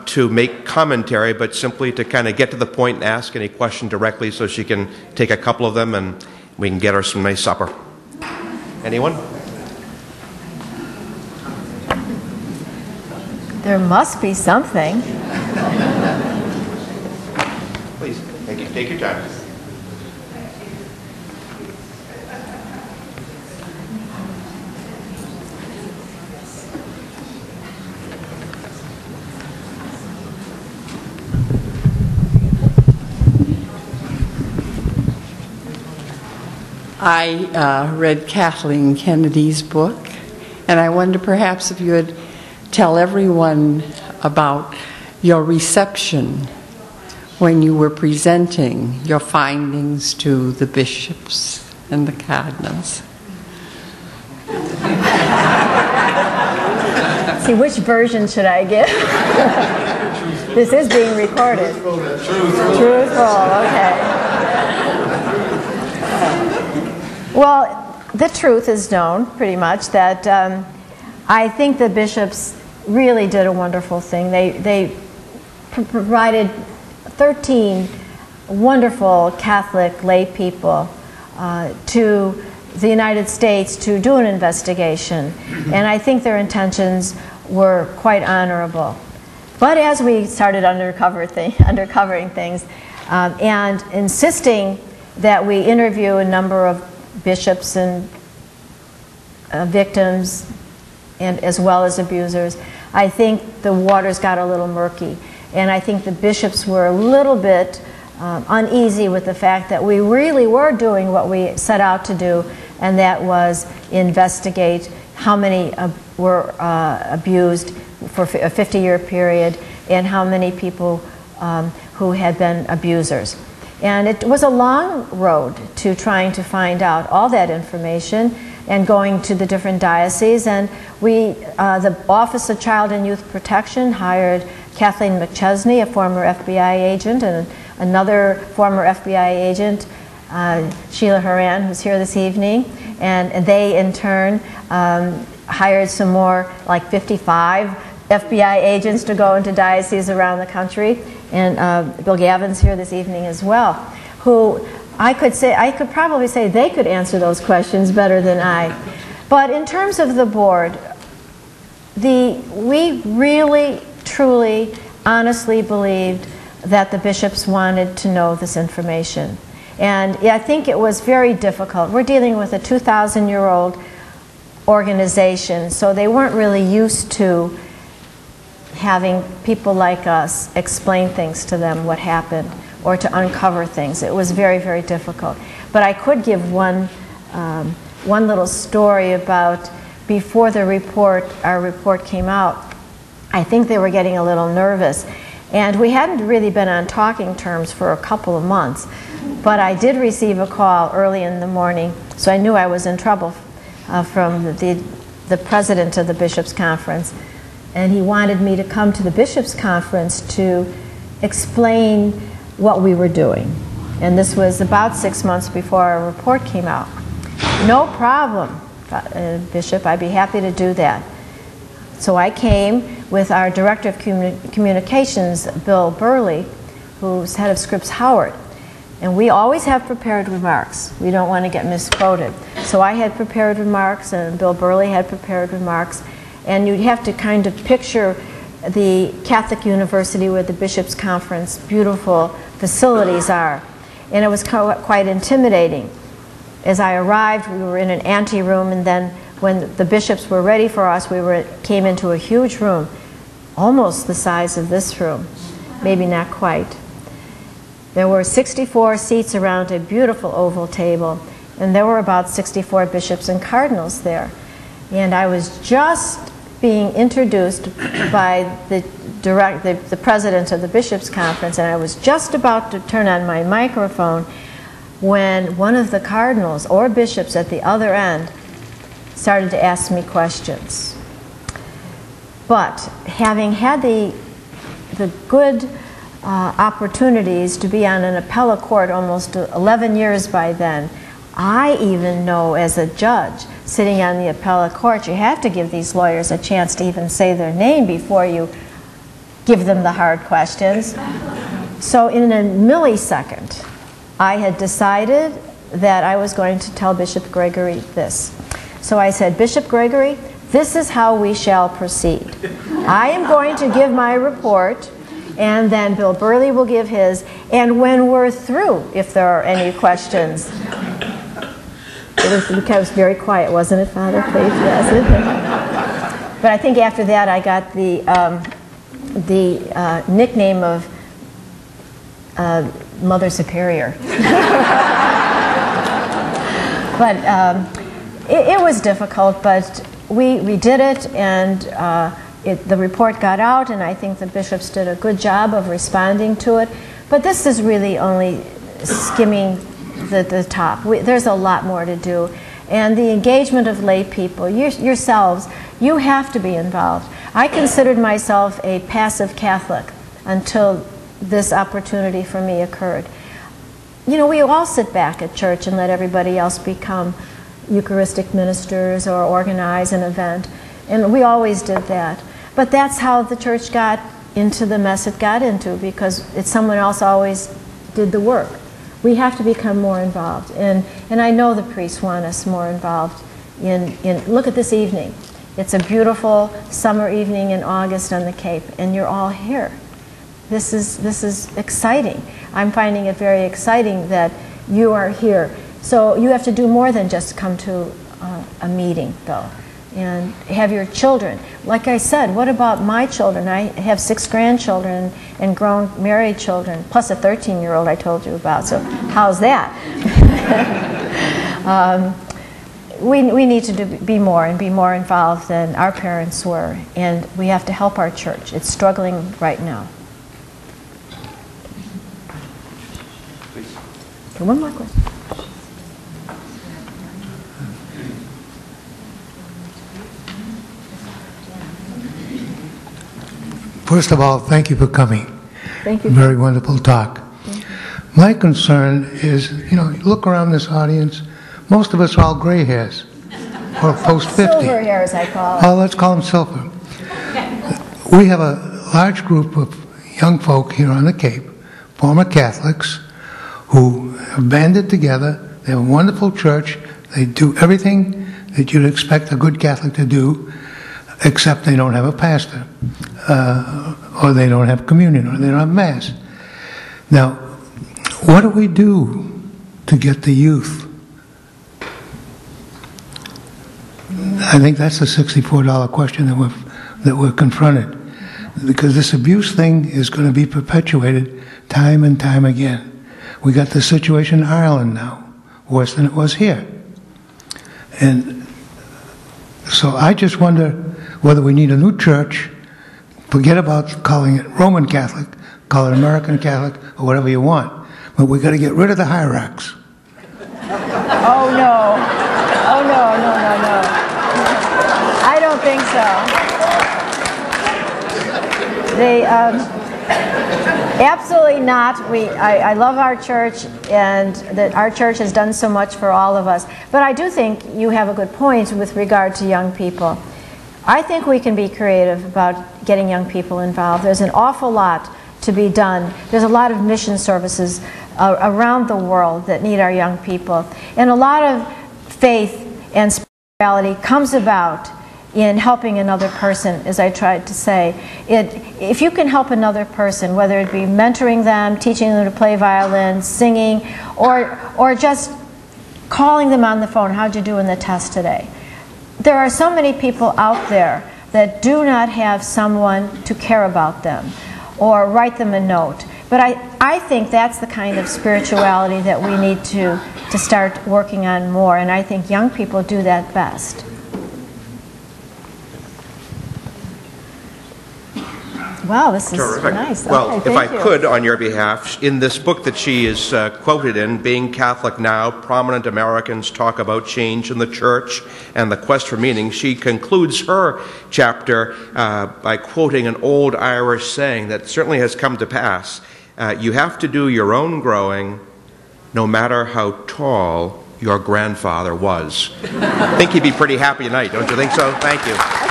to make commentary, but simply to kind of get to the point and ask any question directly so she can take a couple of them and we can get her some nice supper. Anyone? There must be something. Please, take your time. I read Kathleen Kennedy's book, and I wonder perhaps if you would tell everyone about your reception when you were presenting your findings to the bishops and the cardinals. See, which version should I give? This is being recorded. Truthful, okay. Well, the truth is known, pretty much, that I think the bishops really did a wonderful thing. They provided 13 wonderful Catholic lay people to the United States to do an investigation. And I think their intentions were quite honorable. But as we started uncovering things and insisting that we interview a number of bishops and victims, and as well as abusers, I think the waters got a little murky. And I think the bishops were a little bit uneasy with the fact that we really were doing what we set out to do, and that was investigate how many were abused for a 50-year period and how many people who had been abusers. And it was a long road to trying to find out all that information and going to the different dioceses. And we, the Office of Child and Youth Protection hired Kathleen McChesney, a former FBI agent, and another former FBI agent, Sheila Horan, who's here this evening. And they, in turn, hired some more, like 55 FBI agents to go into dioceses around the country. And Bill Gavin's here this evening as well, who I could probably say they could answer those questions better than I. But in terms of the board, we really, truly, honestly believed that the bishops wanted to know this information. And I think it was very difficult. We're dealing with a 2,000-year-old organization, so they weren't really used to having people like us explain things to them, what happened, or to uncover things. It was very, very difficult. But I could give one little story about before our report came out. I think they were getting a little nervous. And we hadn't really been on talking terms for a couple of months. But I did receive a call early in the morning, so I knew I was in trouble from the president of the Bishops' Conference. And he wanted me to come to the Bishops' Conference to explain what we were doing. And this was about 6 months before our report came out. No problem, Bishop, I'd be happy to do that. So I came with our Director of Communications, Bill Burley, who's head of Scripps Howard. And we always have prepared remarks. We don't want to get misquoted. So I had prepared remarks, and Bill Burley had prepared remarks. And you'd have to kind of picture the Catholic University where the Bishops' Conference beautiful facilities are. And it was quite intimidating. As I arrived, we were in an anteroom, and then when the bishops were ready for us, came into a huge room, almost the size of this room, maybe not quite. There were 64 seats around a beautiful oval table, and there were about 64 bishops and cardinals there. And I was just being introduced by the president of the Bishops' Conference, and I was just about to turn on my microphone when one of the cardinals or bishops at the other end started to ask me questions. But having had the good opportunities to be on an appellate court almost 11 years by then, I even know as a judge sitting on the appellate court, you have to give these lawyers a chance to even say their name before you give them the hard questions. So in a millisecond, I had decided that I was going to tell Bishop Gregory this. So I said, Bishop Gregory, this is how we shall proceed. I am going to give my report, and then Bill Burley will give his, and when we're through, if there are any questions. It was very quiet, wasn't it, Father? Please, yes. But I think after that I got the nickname of Mother Superior. But it was difficult, but we did it, and the report got out, and I think the bishops did a good job of responding to it. But this is really only skimming the top. There's a lot more to do. And the engagement of lay people, yourselves, you have to be involved. I considered myself a passive Catholic until this opportunity for me occurred. You know, we all sit back at church and let everybody else become Eucharistic ministers or organize an event, and we always did that. But that's how the church got into the mess it got into, because someone else always did the work. We have to become more involved, and I know the priests want us more involved in look at this evening. It's a beautiful summer evening in August on the Cape, and you're all here. This is exciting. I'm finding it very exciting that you are here. So you have to do more than just come to a meeting, though, and have your children. Like I said, what about my children? I have 6 grandchildren and grown married children, plus a 13-year-old I told you about. So how's that? We need to be more involved than our parents were, and we have to help our church. It's struggling right now. Okay, one more question. First of all, thank you for coming. Thank you. Very wonderful talk. My concern is, you know, look around this audience, most of us are all gray hairs, or post 50. Silver hairs, I call it. Oh, let's call them silver. We have a large group of young folk here on the Cape, former Catholics, who have banded together. They have a wonderful church. They do everything that you'd expect a good Catholic to do, except they don't have a pastor, or they don't have communion, or they don't have Mass. Now, what do we do to get the youth? I think that's the $64 question that we're confronted, because this abuse thing is going to be perpetuated time and time again. We got the situation in Ireland now, worse than it was here. And so I just wonder whether we need a new church. Forget about calling it Roman Catholic, call it American Catholic, or whatever you want. But we got to get rid of the hierarchs. Oh no! Oh no! No! No! No! I don't think so. They absolutely not. I love our church, and that our church has done so much for all of us. But I do think you have a good point with regard to young people. I think we can be creative about getting young people involved. There's an awful lot to be done. There's a lot of mission services around the world that need our young people. And a lot of faith and spirituality comes about in helping another person, as I tried to say. If you can help another person, whether it be mentoring them, teaching them to play violin, singing, or just calling them on the phone, how'd you do in the test today? There are so many people out there that do not have someone to care about them or write them a note. But I think that's the kind of spirituality that we need to start working on more, and I think young people do that best. Wow, this is terrific. Nice. Well, okay, if I you. could, on your behalf, in this book that she is quoted in, Being Catholic Now, Prominent Americans Talk About Change in the Church and the Quest for Meaning, she concludes her chapter by quoting an old Irish saying that certainly has come to pass. You have to do your own growing, no matter how tall your grandfather was. I think he'd be pretty happy tonight, don't you think so? Thank you.